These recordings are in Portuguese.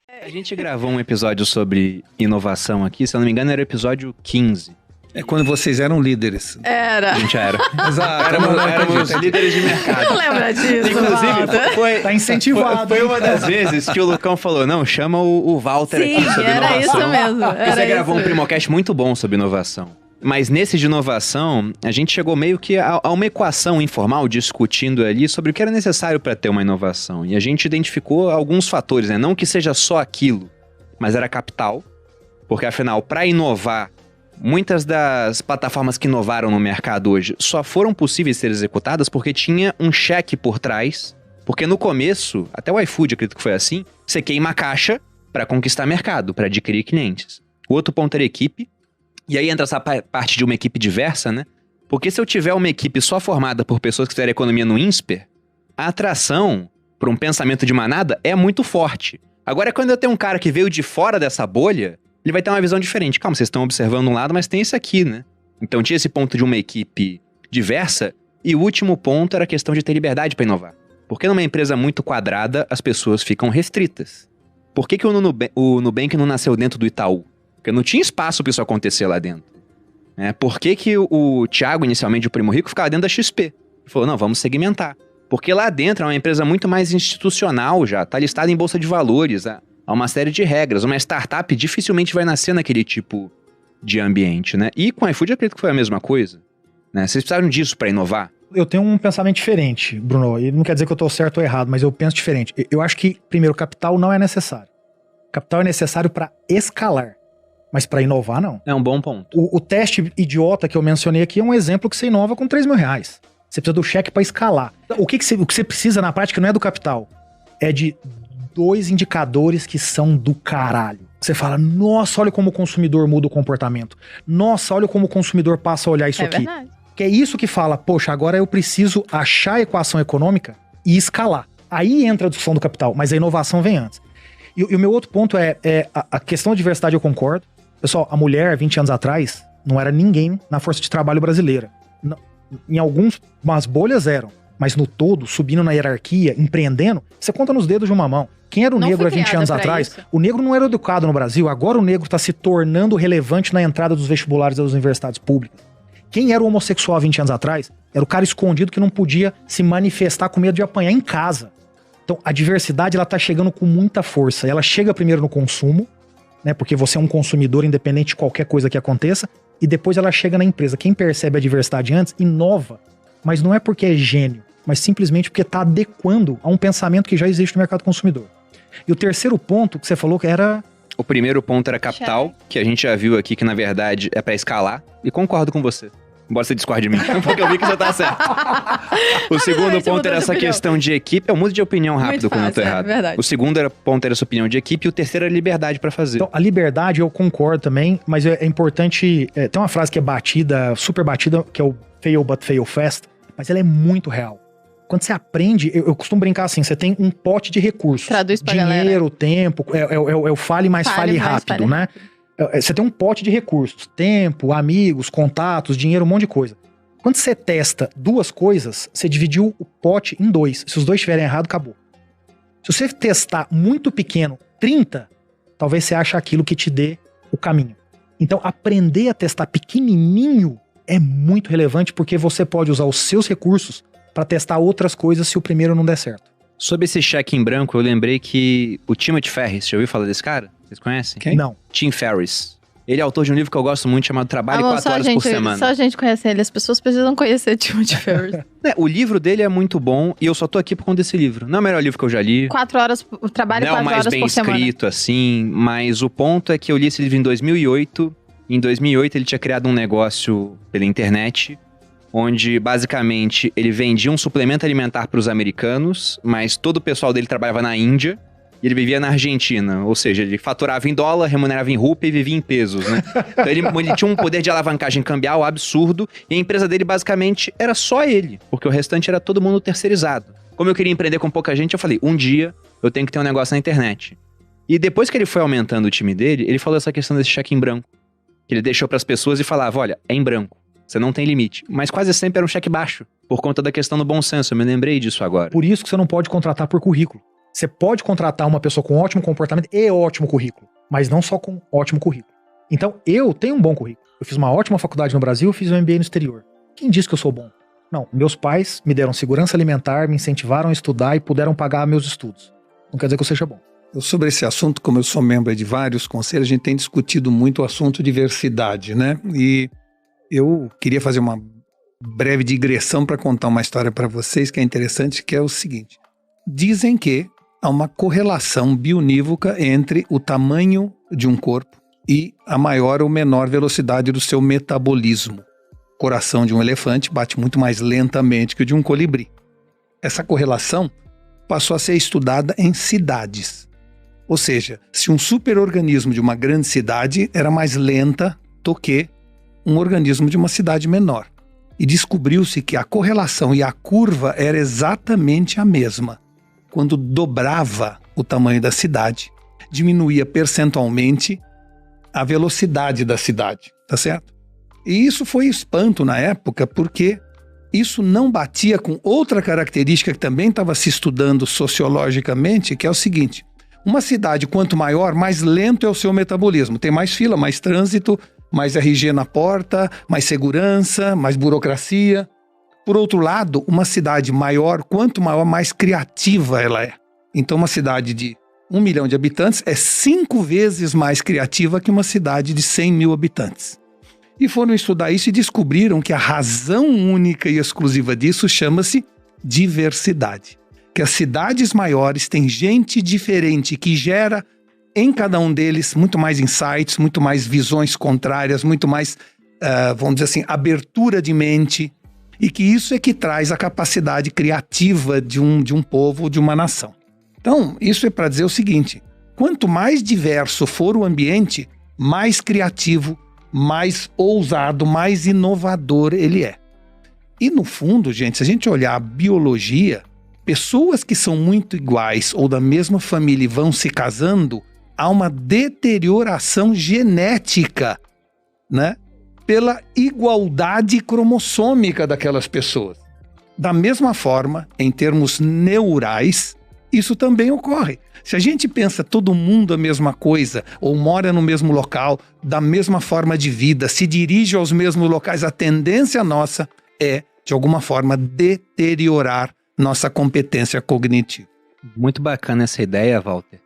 A gente gravou um episódio sobre inovação aqui, se eu não me engano era o episódio 15. É quando vocês eram líderes. Era. A gente era. Exato. Éramos líderes de mercado. Não lembra disso, Inclusive, Walter? Tá incentivado. Foi uma das vezes que o Lucão falou, não, chama o Walter Sim, aqui sobre era inovação. isso mesmo. Porque Era você gravou um isso. Primocast muito bom sobre inovação. Mas nesse de inovação, a gente chegou meio que a uma equação informal, discutindo ali sobre o que era necessário para ter uma inovação. E a gente identificou alguns fatores, né? Não que seja só aquilo, mas era capital. Porque afinal, para inovar, muitas das plataformas que inovaram no mercado hoje só foram possíveis ser executadas porque tinha um cheque por trás. Porque no começo, até o iFood acredito que foi assim, você queima a caixa para conquistar mercado, para adquirir clientes. O outro ponto era equipe. E aí entra essa parte de uma equipe diversa, né? Porque se eu tiver uma equipe só formada por pessoas que fizeram economia no INSPER, a atração para um pensamento de manada é muito forte. Agora, quando eu tenho um cara que veio de fora dessa bolha, ele vai ter uma visão diferente. Calma, vocês estão observando um lado, mas tem esse aqui, né? Então tinha esse ponto de uma equipe diversa. E o último ponto era a questão de ter liberdade para inovar. Porque numa empresa muito quadrada, as pessoas ficam restritas. Por que o Nubank não nasceu dentro do Itaú? Porque não tinha espaço para isso acontecer lá dentro. Por que o Thiago, inicialmente, o Primo Rico, ficava dentro da XP? Ele falou, não, vamos segmentar. Porque lá dentro é uma empresa muito mais institucional já, está listada em bolsa de valores, há uma série de regras. Uma startup dificilmente vai nascer naquele tipo de ambiente, né? E com o iFood eu acredito que foi a mesma coisa. Né? Vocês precisaram disso para inovar? Eu tenho um pensamento diferente, Bruno. E não quer dizer que eu estou certo ou errado, mas eu penso diferente. Eu acho que, primeiro, capital não é necessário. Capital é necessário para escalar. Mas para inovar, não. É um bom ponto. O teste idiota que eu mencionei aqui é um exemplo que você inova com R$3 mil. Você precisa do cheque para escalar. O que você precisa na prática não é do capital. É de 2 indicadores que são do caralho. Você fala, nossa, olha como o consumidor muda o comportamento. Nossa, olha como o consumidor passa a olhar isso aqui. Verdade. Que é isso que fala, poxa, agora eu preciso achar a equação econômica e escalar. Aí entra a discussão do capital, mas a inovação vem antes. E o meu outro ponto é a questão da diversidade, eu concordo. Pessoal, a mulher, 20 anos atrás, não era ninguém na força de trabalho brasileira. Em algumas bolhas eram, mas no todo, subindo na hierarquia, empreendendo, você conta nos dedos de uma mão. Quem era o Não negro há fui 20 criada anos pra atrás? isso. O negro não era educado no Brasil, agora o negro está se tornando relevante na entrada dos vestibulares das universidades públicas. Quem era o homossexual há 20 anos atrás? Era o cara escondido que não podia se manifestar com medo de apanhar em casa. Então, a diversidade, ela tá chegando com muita força. Ela chega primeiro no consumo, né? Porque você é um consumidor independente de qualquer coisa que aconteça, e depois ela chega na empresa. Quem percebe a diversidade antes, inova, mas não é porque é gênio, mas simplesmente porque está adequando a um pensamento que já existe no mercado consumidor. E o terceiro ponto que você falou que era... O primeiro ponto era capital, que a gente já viu aqui que na verdade é para escalar, e concordo com você. Embora você discorde de mim, porque eu vi que você tá certo. O segundo você ponto mudou era de essa opinião. questão de equipe. Eu mudo de opinião rápido Muito quando eu tô fácil, errado. verdade. O segundo ponto era essa opinião de equipe, e o terceiro era liberdade para fazer. Então, a liberdade eu concordo também, mas é importante... tem uma frase que é batida, super batida, que é o fail but fail fast, mas ela é muito real. Quando você aprende, eu costumo brincar assim, você tem um pote de recursos. Traduz pra dinheiro, tempo, é o fale mais fale rápido, né? Você tem um pote de recursos, tempo, amigos, contatos, dinheiro, um monte de coisa. Quando você testa 2 coisas, você dividiu o pote em 2. Se os 2 estiverem errado, acabou. Se você testar muito pequeno, 30, talvez você ache aquilo que te dê o caminho. Então, aprender a testar pequenininho é muito relevante, porque você pode usar os seus recursos para testar outras coisas se o primeiro não der certo. Sobre esse cheque em branco, eu lembrei que o Timothy Ferriss, já ouviu falar desse cara? Vocês conhecem? Quem? Não. Tim Ferriss. Ele é autor de um livro que eu gosto muito, chamado Trabalho 4 Horas por Semana. Só a gente conhece ele, as pessoas precisam conhecer Timothy Ferriss. O livro dele é muito bom, e eu só tô aqui por conta desse livro. Não é o melhor livro que eu já li. 4 horas, o trabalho Não é 4 o mais horas bem por semana. escrito, assim, mas o ponto é que eu li esse livro em 2008. Em 2008 ele tinha criado um negócio pela internet, onde basicamente ele vendia um suplemento alimentar para os americanos, mas todo o pessoal dele trabalhava na Índia, e ele vivia na Argentina, ou seja, ele faturava em dólar, remunerava em rúpia e vivia em pesos, né? Então ele tinha um poder de alavancagem cambial absurdo, e a empresa dele basicamente era só ele, porque o restante era todo mundo terceirizado. Como eu queria empreender com pouca gente, eu falei, um dia eu tenho que ter um negócio na internet. E depois que ele foi aumentando o time dele, ele falou essa questão desse cheque em branco, que ele deixou para as pessoas e falava, olha, é em branco, você não tem limite. Mas quase sempre era um cheque baixo, por conta da questão do bom senso, eu me lembrei disso agora. Por isso que você não pode contratar por currículo. Você pode contratar uma pessoa com ótimo comportamento e ótimo currículo, mas não só com ótimo currículo. Então, eu tenho um bom currículo. Eu fiz uma ótima faculdade no Brasil, eu fiz um MBA no exterior. Quem disse que eu sou bom? Não, meus pais me deram segurança alimentar, me incentivaram a estudar e puderam pagar meus estudos. Não quer dizer que eu seja bom. Sobre esse assunto, como eu sou membro de vários conselhos, a gente tem discutido muito o assunto diversidade, né? E eu queria fazer uma breve digressão para contar uma história para vocês que é interessante, que é o seguinte. Dizem que há uma correlação bionívoca entre o tamanho de um corpo e a maior ou menor velocidade do seu metabolismo. O coração de um elefante bate muito mais lentamente que o de um colibri. Essa correlação passou a ser estudada em cidades. Ou seja, se um superorganismo de uma grande cidade era mais lenta do que um organismo de uma cidade menor. E descobriu-se que a correlação e a curva era exatamente a mesma. Quando dobrava o tamanho da cidade, diminuía percentualmente a velocidade da cidade, tá certo? E isso foi espanto na época, porque isso não batia com outra característica que também estava se estudando sociologicamente, que é o seguinte: uma cidade, quanto maior, mais lento é o seu metabolismo. Tem mais fila, mais trânsito, mais RG na porta, mais segurança, mais burocracia. Por outro lado, uma cidade maior, quanto maior, mais criativa ela é. Então, uma cidade de 1 milhão de habitantes é 5 vezes mais criativa que uma cidade de 100 mil habitantes. E foram estudar isso e descobriram que a razão única e exclusiva disso chama-se diversidade. Que as cidades maiores têm gente diferente que gera em cada um deles muito mais insights, muito mais visões contrárias, muito mais, vamos dizer assim, abertura de mente. E que isso é que traz a capacidade criativa de um povo, de uma nação. Então, isso é para dizer o seguinte: quanto mais diverso for o ambiente, mais criativo, mais ousado, mais inovador ele é. E no fundo, gente, se a gente olhar a biologia, pessoas que são muito iguais ou da mesma família e vão se casando, há uma deterioração genética, né? Pela igualdade cromossômica daquelas pessoas. Da mesma forma, em termos neurais, isso também ocorre. Se a gente pensa todo mundo a mesma coisa, ou mora no mesmo local, da mesma forma de vida, se dirige aos mesmos locais, a tendência nossa é, de alguma forma, deteriorar nossa competência cognitiva. Muito bacana essa ideia, Walter.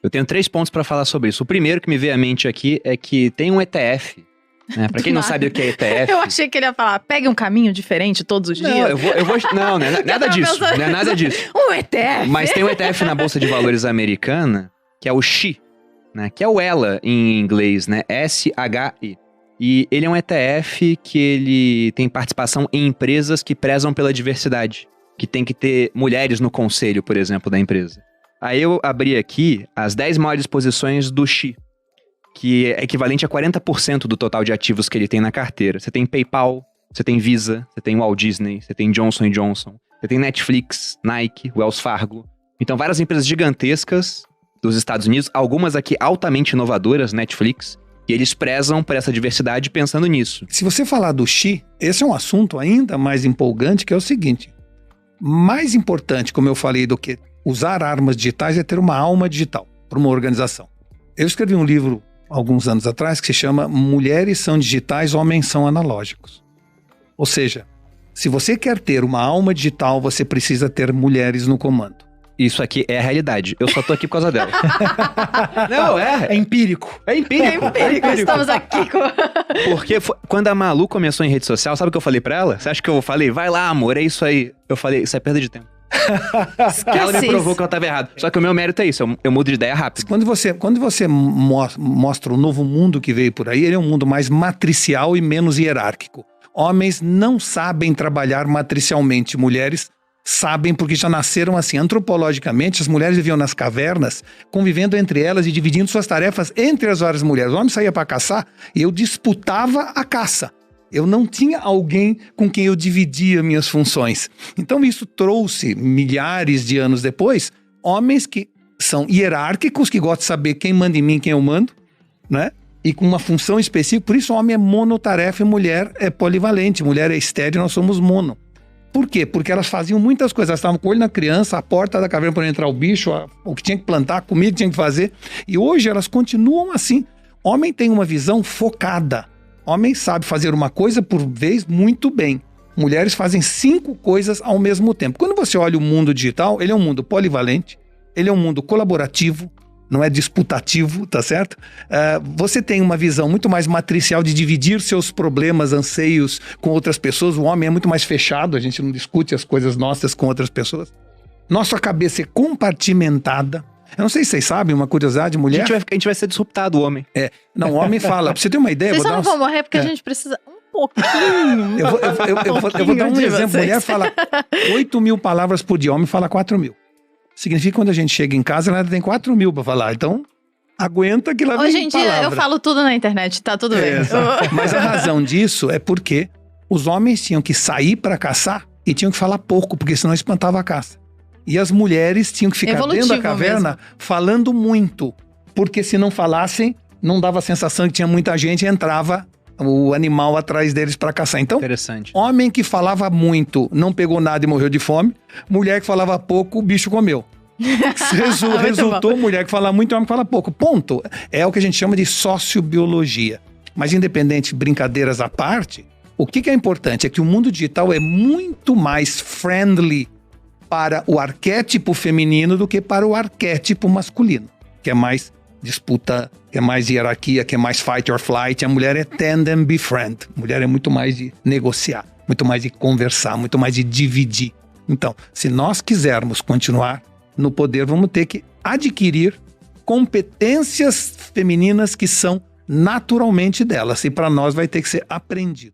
Eu tenho 3 pontos para falar sobre isso. O primeiro que me veio à mente aqui é que tem um ETF. Pra quem não sabe o que é ETF... Eu achei que ele ia falar, pegue um caminho diferente todos os dias. Não, nada disso. Não é nada disso. Um ETF? Mas tem um ETF na Bolsa de Valores americana, que é o SHI, né? Que é o ELA em inglês, né? SHI. E ele é um ETF que ele tem participação em empresas que prezam pela diversidade. Que tem que ter mulheres no conselho, por exemplo, da empresa. Aí eu abri aqui as 10 maiores posições do SHI, que é equivalente a 40% do total de ativos que ele tem na carteira. Você tem PayPal, você tem Visa, você tem Walt Disney, você tem Johnson & Johnson, você tem Netflix, Nike, Wells Fargo. Então, várias empresas gigantescas dos Estados Unidos, algumas aqui altamente inovadoras, Netflix, e eles prezam por essa diversidade pensando nisso. Se você falar do SHI, esse é um assunto ainda mais empolgante, que é o seguinte: mais importante, como eu falei, do que usar armas digitais é ter uma alma digital para uma organização. Eu escrevi um livro alguns anos atrás, que se chama Mulheres são digitais, homens são analógicos. Ou seja, se você quer ter uma alma digital, você precisa ter mulheres no comando. Isso aqui é a realidade. Eu só tô aqui por causa dela. Não, É empírico. É empírico. Estamos aqui com... Porque quando a Malu começou em rede social, sabe o que eu falei pra ela? Você acha que eu falei, vai lá, amor, é isso aí. Eu falei, isso é perda de tempo. Ela me provou que eu tava errado. Só que o meu mérito é isso, eu mudo de ideia rápido. Quando você mostra o novo mundo que veio por aí, ele é um mundo mais matricial e menos hierárquico. Homens não sabem trabalhar matricialmente, mulheres sabem porque já nasceram assim. Antropologicamente, as mulheres viviam nas cavernas, convivendo entre elas e dividindo suas tarefas entre as várias mulheres. O homem saía para caçar e eu disputava a caça. Eu não tinha alguém com quem eu dividia minhas funções. Então isso trouxe, milhares de anos depois, homens que são hierárquicos, que gostam de saber quem manda em mim, quem eu mando, né? E com uma função específica. Por isso o homem é monotarefa e mulher é polivalente. Mulher é estéril, nós somos mono. Por quê? Porque elas faziam muitas coisas. Elas estavam com o olho na criança, a porta da caverna para entrar o bicho, o que tinha que plantar, a comida que tinha que fazer. E hoje elas continuam assim. Homem tem uma visão focada. Homem sabe fazer uma coisa por vez muito bem. Mulheres fazem 5 coisas ao mesmo tempo. Quando você olha o mundo digital, ele é um mundo polivalente, ele é um mundo colaborativo, não é disputativo, tá certo? Você tem uma visão muito mais matricial de dividir seus problemas, anseios com outras pessoas. O homem é muito mais fechado, a gente não discute as coisas nossas com outras pessoas. Nossa cabeça é compartimentada. Eu não sei se vocês sabem, uma curiosidade, mulher... A gente vai ser disruptado, o homem. Não, o homem fala, pra você ter uma ideia... Vocês só não vão morrer porque a gente precisa um pouquinho. Eu vou dar um exemplo. Mulher fala 8.000 palavras por dia, homem fala 4.000. Significa que quando a gente chega em casa, ela tem 4.000 pra falar. Então, aguenta que lá vem Hoje em dia eu falo tudo na internet, tá tudo bem. Mas a razão disso é porque os homens tinham que sair pra caçar e tinham que falar pouco, porque senão espantava a caça. E as mulheres tinham que ficar dentro da caverna falando muito, porque se não falassem, não dava a sensação que tinha muita gente e entrava o animal atrás deles para caçar. Então, interessante. Homem que falava muito não pegou nada e morreu de fome. Mulher que falava pouco, o bicho comeu. Resultou mulher que fala muito e homem que fala pouco. Ponto. É o que a gente chama de sociobiologia. Mas independente, brincadeiras à parte, o que é importante é que o mundo digital é muito mais friendly para o arquétipo feminino do que para o arquétipo masculino, que é mais disputa, que é mais hierarquia, que é mais fight or flight. A mulher é tend and befriend. A mulher é muito mais de negociar, muito mais de conversar, muito mais de dividir. Então, se nós quisermos continuar no poder, vamos ter que adquirir competências femininas que são naturalmente delas. E para nós vai ter que ser aprendido.